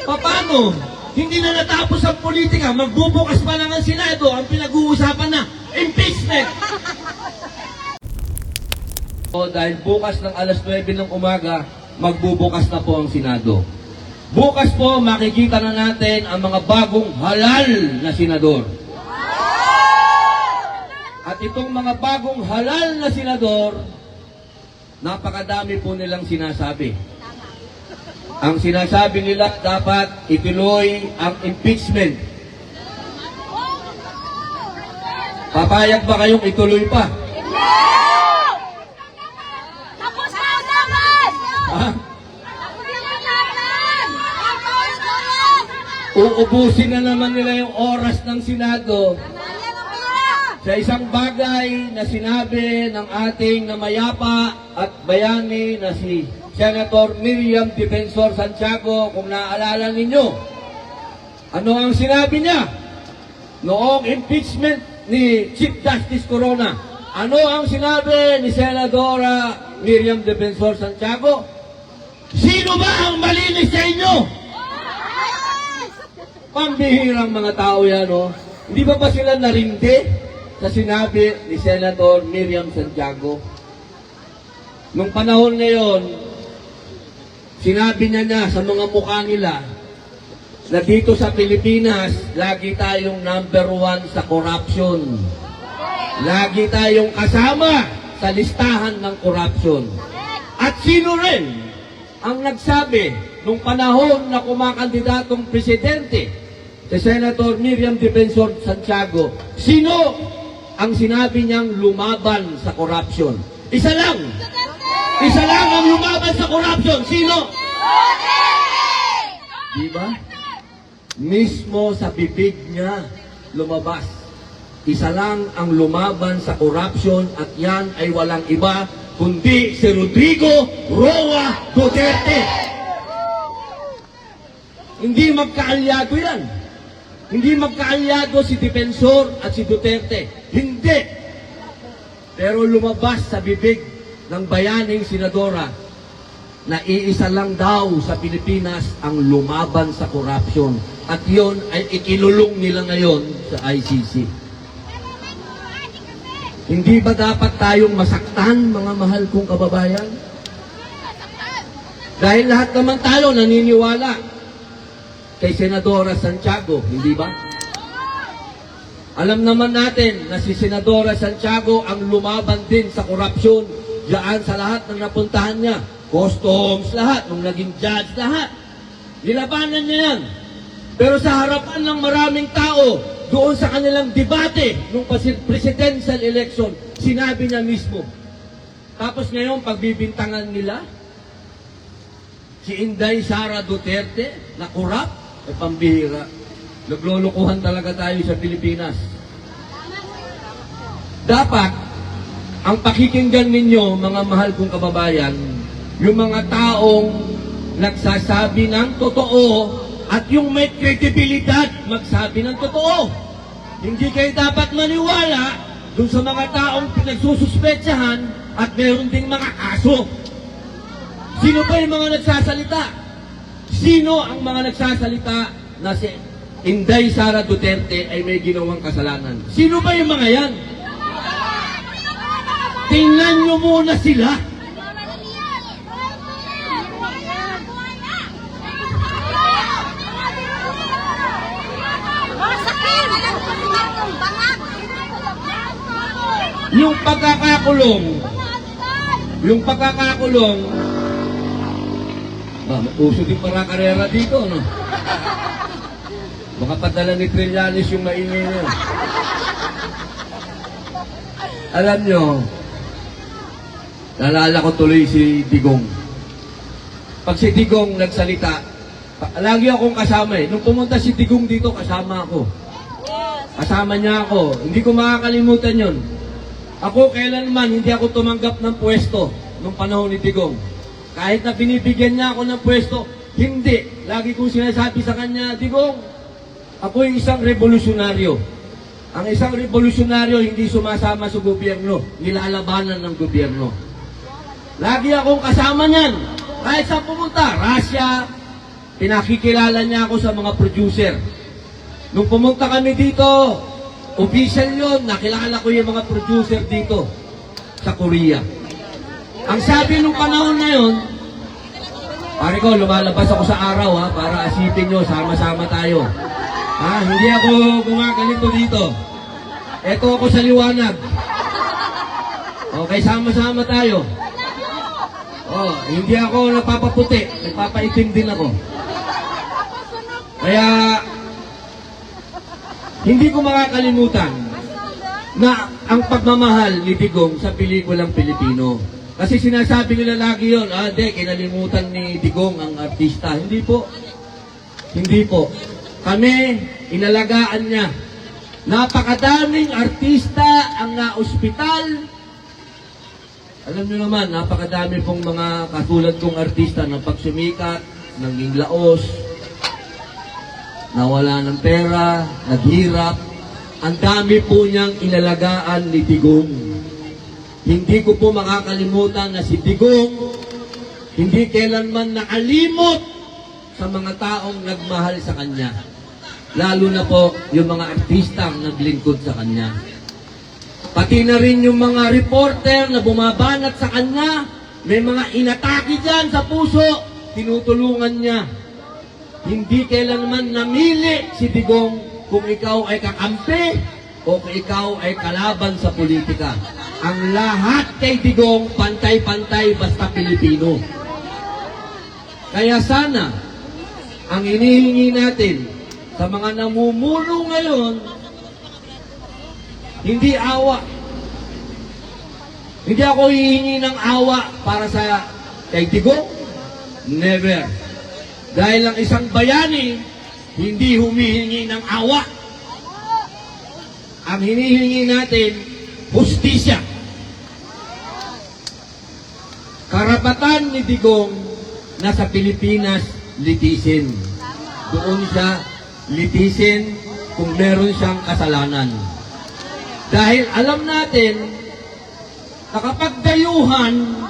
Paano? Hindi na natapos ang politika, magbubukas pa lang ang Senado, ang pinag-uusapan na, impeachment! Dahil bukas ng alas 9 ng umaga, magbubukas na po ang Senado. Bukas po, makikita na natin ang mga bagong halal na senador. At itong mga bagong halal na senador, napakadami po nilang sinasabi. Ang sinasabi nila, dapat ituloy ang impeachment. Papayag ba kayong ituloy pa? Uubusin na naman nila yung oras ng Senado sa isang bagay na sinabi ng ating namayapa at bayani na si Senator Miriam Defensor Santiago, kung naaalala ninyo. Ano ang sinabi niya? Noong impeachment ni Chief Justice Corona, ano ang sinabi ni Senadora Miriam Defensor Santiago? Sino ba ang malinis sa inyo? Pambihirang mga tao yan, no? Hindi ba sila narindi sa sinabi ni Senator Miriam Santiago? Nung panahon ngayon, sinabi niya sa mga mukha nila na dito sa Pilipinas, lagi tayong #1 sa corruption. Lagi tayong kasama sa listahan ng corruption. At sino rin ang nagsabi nung panahon na kumakandidatong presidente si Senator Miriam Defensor Santiago, sino ang sinabi niyang lumaban sa corruption? Isa lang. Isa lang ang lumaban sa corruption. Sino? Diba? Mismo sa bibig niya lumabas. Isa lang ang lumaban sa corruption at yan ay walang iba kundi si Rodrigo Roa Duterte. Hindi magkaalyado yan. Hindi magkaalyado si Defensor at si Duterte. Hindi. Pero lumabas sa bibig ng bayaning senadora na iisa lang daw sa Pilipinas ang lumaban sa corruption. At yon ay ikinulong nila ngayon sa ICC. Hindi ba dapat tayong masaktan, mga mahal kong kababayan? Dahil lahat naman tayo naniniwala kay Senadora Santiago, hindi ba? Alam naman natin na si Senadora Santiago ang lumaban din sa korupsyon diyan sa lahat ng napuntahan niya. Customs, lahat, nung naging judge, lahat. Nilabanan niya yan. Pero sa harapan ng maraming tao, doon sa kanilang debate nung presidential election, sinabi niya mismo. Tapos ngayon, pagbibintangan nila, si Inday Sara Duterte, na corrupt, ay pambihira. Naglulukuhan talaga tayo sa Pilipinas. Dapat, ang pakikinggan ninyo, mga mahal kong kababayan, yung mga taong nagsasabi ng totoo at yung may kredibilidad magsabi ng totoo. Hindi kayo dapat maniwala dun sa mga taong pinagsususpetsahan at meron ding mga kaso. Sino ba yung mga nagsasalita? Sino ang mga nagsasalita na si Inday Sara Duterte ay may ginawang kasalanan? Sino ba yung mga yan? Tingnan nyo muna sila. Yung pagkakakulong, uso din para karera dito, no? Baka padala ni Trillanes yung maingay na. Alam nyo, naalala ko tuloy si Digong. Pag si Digong nagsalita, lagi akong kasama eh. Nung pumunta si Digong dito, kasama ako. Kasama niya ako. Hindi ko makakalimutan yun. Ako kailanman hindi ako tumanggap ng pwesto nung panahon ni Digong. Kahit na binibigyan niya ako ng pwesto, hindi. Lagi kong sinasabi sa kanya, Digong, ako yung isang revolusyonaryo. Ang isang revolusyonaryo hindi sumasama sa gobyerno, nilalabanan ng gobyerno. Lagi akong kasama niyan. Kahit saan pumunta, Russia, pinakikilala niya ako sa mga producer. Nung pumunta kami dito, official yun, nakilala ko yung mga producer dito sa Korea. Ang sabi nung panahon na yun, pare ko, lumalabas ako sa araw ha, para asipin nyo, sama-sama tayo. Ha, hindi ako gumagalito dito. Eto ako sa liwanag. Okay, sama-sama tayo. Oh, hindi ako napapaputi, nagpapaitim din ako. Kaya, hindi ko makakalimutan na ang pagmamahal ni Digong sa pelikulang Pilipino. Kasi sinasabi nila lagi yun, kinalimutan ni Digong ang artista. Hindi po. Hindi po. Kami, inalagaan niya. Napakadaming artista ang na-ospital. Alam niyo naman, napakadami pong mga katulad kong artista na pagsumikat, naging laos, nawala ng pera, naghirap. Ang dami po niyang inalagaan ni Digong. Hindi ko po makakalimutan na si Digong hindi kailanman nakalimot sa mga taong nagmahal sa kanya. Lalo na po yung mga artistang naglingkod sa kanya. Pati na rin yung mga reporter na bumabanat sa kanya, may mga inatake dyan sa puso, tinutulungan niya. Hindi kailanman namili si Digong kung ikaw ay kakampi o kung ikaw ay kalaban sa politika. Ang lahat kay Digong, pantay-pantay basta Pilipino. Kaya sana, ang inihingi natin sa mga namumuno ngayon, hindi awa. Hindi ako hihingi ng awa para sa kay Digong. Never. Dahil ang isang bayani, hindi humihingi ng awa. Ang hinihingi natin, hustisya. Karapatan ni Digong na sa Pilipinas litisin. Doon siya litisin kung meron siyang kasalanan. Dahil alam natin na kapag dayuhan,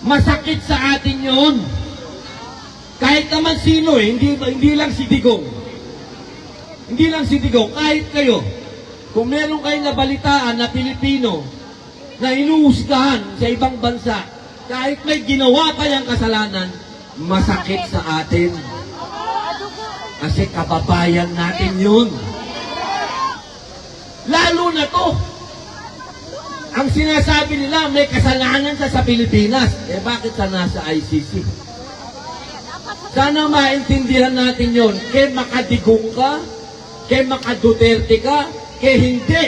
masakit sa atin yun. Kahit naman sino hindi lang si Digong. Hindi lang si Digong, kahit kayo. Kung meron kayong nabalitaan na Pilipino na inuhusgahan sa ibang bansa, kahit may ginawa pa yung kasalanan, masakit sa atin. Kasi kababayan natin yun. Lalo na to. Ang sinasabi nila, may kasalanan sa Pilipinas. Bakit sa nasa ICC? Sana maintindihan natin yun. Kaya makadigong ka, kaya makaduterte ka, kaya hindi.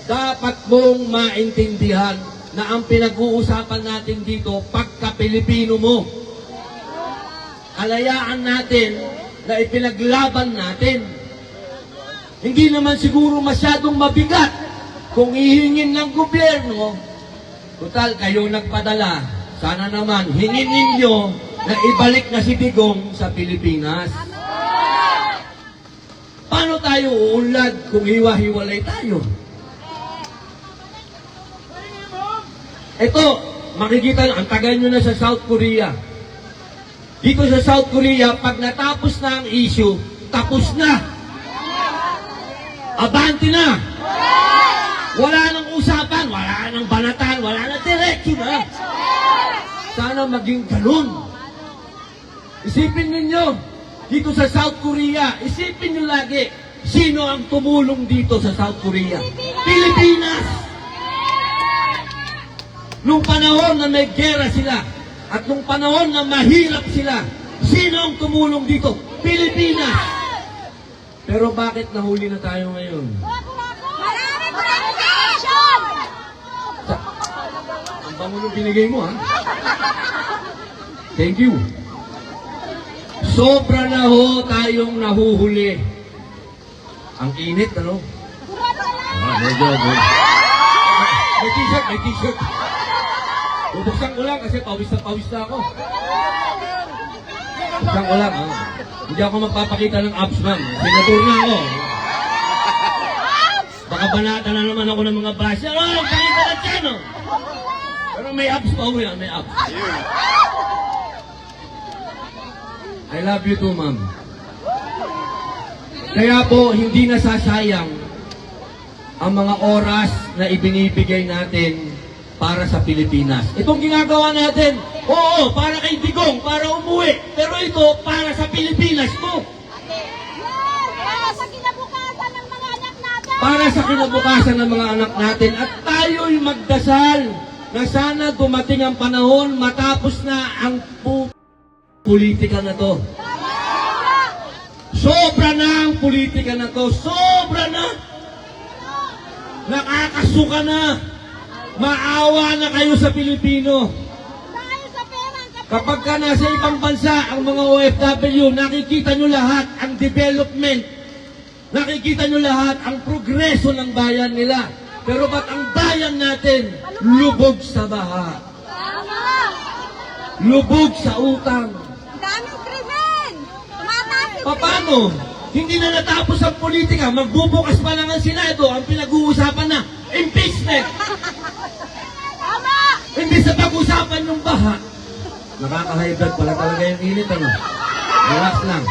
Dapat mong maintindihan na ang pinag-uusapan natin dito, pagka-Pilipino mo. Kalayaan natin na ipinaglaban natin. Hindi naman siguro masyadong mabigat kung ihingin ng gobyerno. Total, kayo nagpadala. Sana naman, hingin ninyo na ibalik na si Digong sa Pilipinas. Paano tayo uunlad kung hiwa-hiwalay tayo? Ito, makikita nyo, ang tagal nyo na sa South Korea. Dito sa South Korea, pag natapos na ang issue, tapos na. Abante na. Wala nang usapan, wala nang banatan, wala nang diretso na. Sana maging ganun. Isipin ninyo, dito sa South Korea, isipin nyo lagi, sino ang tumulong dito sa South Korea? Pilipinas! Nung panahon na may gera sila, at nung panahon na mahirap sila, sino ang tumulong dito? Pilipinas! Pero bakit nahuli na tayo ngayon? Ang bango nung binigay mo, ha? Thank you. Sobra na ho tayong nahuhuli. Ang init, ano? Medyo. May t-shirt, may t-shirt. Bubuksan ko lang kasi pawis na ako. Bubuksan ko lang, ha? Hindi ako magpapakita ng abs, ma'am. Sinatur na ako. Baka banata na naman ako ng mga basher. Oh, pakita na dyan, oh. Pero may abs pa, may abs. I love you too, ma'am. Kaya po, hindi nasasayang ang mga oras na ibinibigay natin para sa Pilipinas. Itong ginagawa natin, oo, para kay Digong, para umuwi. Pero ito, para sa Pilipinas mo. Para sa kinabukasan ng mga anak natin. Para sa kinabukasan ng mga anak natin. At tayo'y magdasal na sana dumating ang panahon matapos na ang politika na to. Sobra na ang politika na to. Sobra na. Nakakasuka na. Maawa na kayo sa Pilipino. Dahil sa perang Kapag ka nasa ibang bansa, ang mga OFW, nakikita nyo lahat ang development. Nakikita nyo lahat ang progreso ng bayan nila. Pero ba't ang bayan natin lubog sa baha? Tama. Lubog sa utang. Ang daming krimen. Tumataas yung Paano? Hindi na natapos ang politika. Magbubukas pa lang ang Senado. Ang pinag-uusapan na, impeachment. Tama. Hindi sa pag-usapan yung baha. Nakaka-high blood pala talaga yung init, ano? Relax lang.